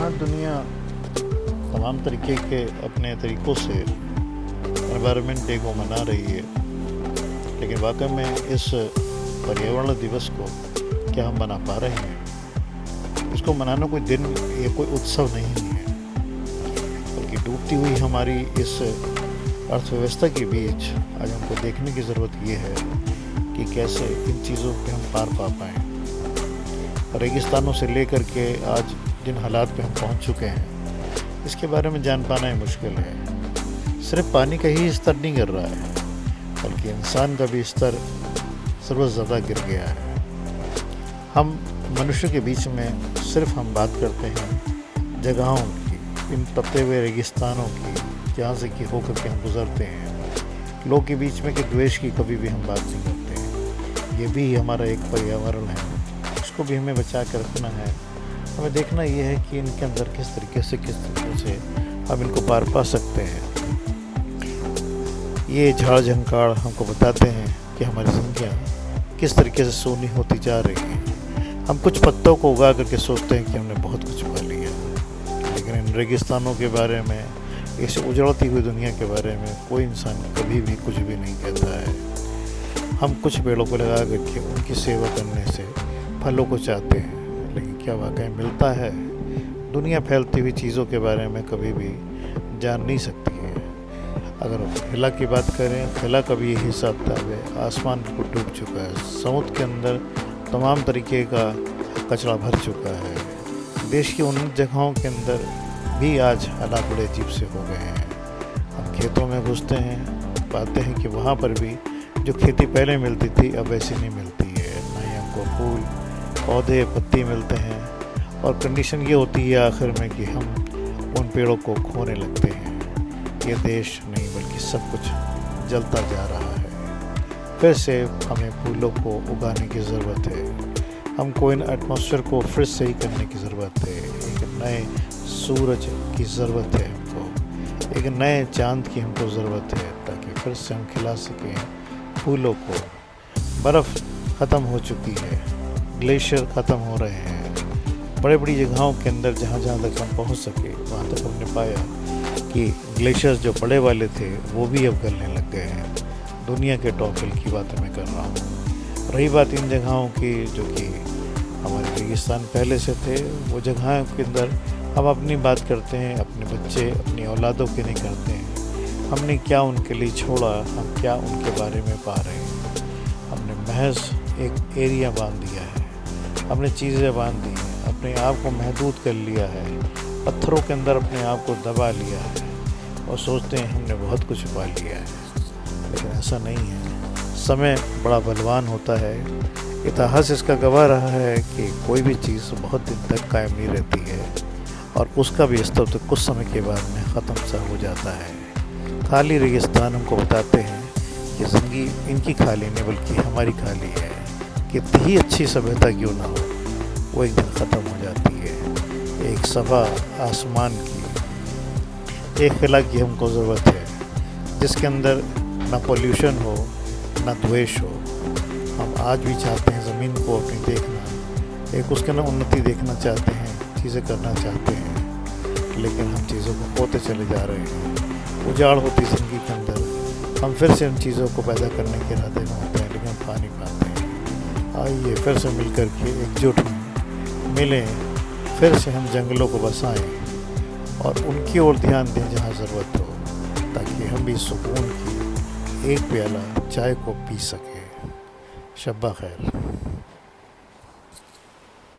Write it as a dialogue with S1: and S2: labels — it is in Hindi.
S1: हाँ, दुनिया तमाम तरीके के अपने तरीक़ों से एनवायरनमेंट डे को मना रही है, लेकिन वाकई में इस पर्यावरण दिवस को क्या हम मना पा रहे हैं? इसको मनाना कोई दिन या कोई उत्सव नहीं है, बल्कि डूबती हुई हमारी इस अर्थव्यवस्था के बीच आज हमको देखने की ज़रूरत ये है कि कैसे इन चीज़ों पे हम पार पा पाएँ। रेगिस्तानों से लेकर के आज जिन हालात पे हम पहुंच चुके हैं, इसके बारे में जान पाना ही मुश्किल है। सिर्फ पानी का ही स्तर नहीं गिर रहा है, बल्कि इंसान का भी स्तर सर्वत ज़्यादा गिर गया है। हम मनुष्य के बीच में सिर्फ हम बात करते हैं जगहों की, इन तपते हुए रेगिस्तानों की, जहाँ से कि होकर के हम गुज़रते हैं। लोग के बीच में कि द्वेष की कभी भी हम बात नहीं करते हैं। ये भी हमारा एक पर्यावरण है, इसको भी हमें बचा कर रखना है। हमें देखना ये है कि इनके अंदर किस तरीके से हम इनको पार पा सकते हैं। ये झाड़ झंकार हमको बताते हैं कि हमारी ज़िंदगियाँ किस तरीके से सोनी होती जा रही हैं। हम कुछ पत्तों को उगा करके सोचते हैं कि हमने बहुत कुछ पा लिया, लेकिन इन रेगिस्तानों के बारे में, इस उजड़ती हुई दुनिया के बारे में कोई इंसान कभी भी कुछ भी नहीं कहता है। हम कुछ पेड़ों को लगा करके उनकी सेवा करने से फलों को चाहते हैं, लेकिन क्या वाकई मिलता है? दुनिया फैलती हुई चीज़ों के बारे में कभी भी जान नहीं सकती है। अगर खिला की बात करें, खिला का भी यही हिसाब किताब है। आसमान को डूब चुका है, समुद्र के अंदर तमाम तरीके का कचरा भर चुका है। देश की उन जगहों के अंदर भी आज हालात बड़े अजीब से हो गए हैं। हम खेतों में घुसते हैं, पाते हैं कि वहाँ पर भी जो खेती पहले मिलती थी अब वैसी नहीं मिलती है। ना ही हमको फूल, पौधे, पत्ती मिलते हैं, और कंडीशन ये होती है आखिर में कि हम उन पेड़ों को खोने लगते हैं। ये देश नहीं बल्कि सब कुछ जलता जा रहा है। फिर से हमें फूलों को उगाने की ज़रूरत है। हमको इन एटमॉस्फेयर को फिर से ही करने की ज़रूरत है। एक नए सूरज की ज़रूरत है हमको, एक नए चाँद की हमको ज़रूरत है, ताकि फिर से हम खिला सकें फूलों को। बर्फ़ ख़त्म हो चुकी है, ग्लेशियर ख़त्म हो रहे हैं। बड़ी बड़ी जगहों के अंदर जहाँ तक हम पहुँच सके, वहाँ तक हमने पाया कि ग्लेशियर्स जो बड़े वाले थे वो भी अब गलने लग गए हैं। दुनिया के टॉप हिल की बात मैं कर रहा हूँ। रही बात इन जगहों की जो कि हमारे रेगिस्तान पहले से थे, वो जगहों के अंदर हम अपनी बात करते हैं, अपने बच्चे, अपनी औलादों की नहीं करते हैं। हमने क्या उनके लिए छोड़ा, हम क्या उनके बारे में पा रहे हैं? हमने महज एक एरिया बांध दिया है, हमने चीज़ें बांध दी हैं, अपने आप को महदूद कर लिया है, पत्थरों के अंदर अपने आप को दबा लिया है, और सोचते हैं हमने बहुत कुछ पा लिया है। लेकिन ऐसा नहीं है। समय बड़ा बलवान होता है। इतिहास इसका गवाह रहा है कि कोई भी चीज़ बहुत दिन तक कायम नहीं रहती है, और उसका भी अस्तित्व कुछ समय के बाद में ख़त्म सा हो जाता है। खाली रेगिस्तान हमको बताते हैं कि ज़िंदगी इनकी खाली नहीं बल्कि हमारी खाली है। कितनी ही अच्छी सभ्यता क्यों ना हो, वो एक दिन ख़त्म हो जाती है। एक सफ़ा आसमान की, एक खिला की हमको ज़रूरत है, जिसके अंदर ना पोल्यूशन हो, ना द्वेष हो। हम आज भी चाहते हैं ज़मीन को अपनी देखना, एक उसके ना उन्नति देखना चाहते हैं, चीज़ें करना चाहते हैं, लेकिन हम चीज़ों को खोते चले जा रहे हैं। उजाड़ होती ज़िंदगी के अंदर हम फिर से उन चीज़ों को पैदा करने के इरादे में होते हैं, लेकिन पा नहीं पाते हैं। आइए फिर से मिल कर के एकजुट हों, मिलें, फिर से हम जंगलों को बसाएं और उनकी ओर ध्यान दें जहाँ ज़रूरत हो, ताकि हम भी सुकून की एक प्याला चाय को पी सकें। शब्बा खैर।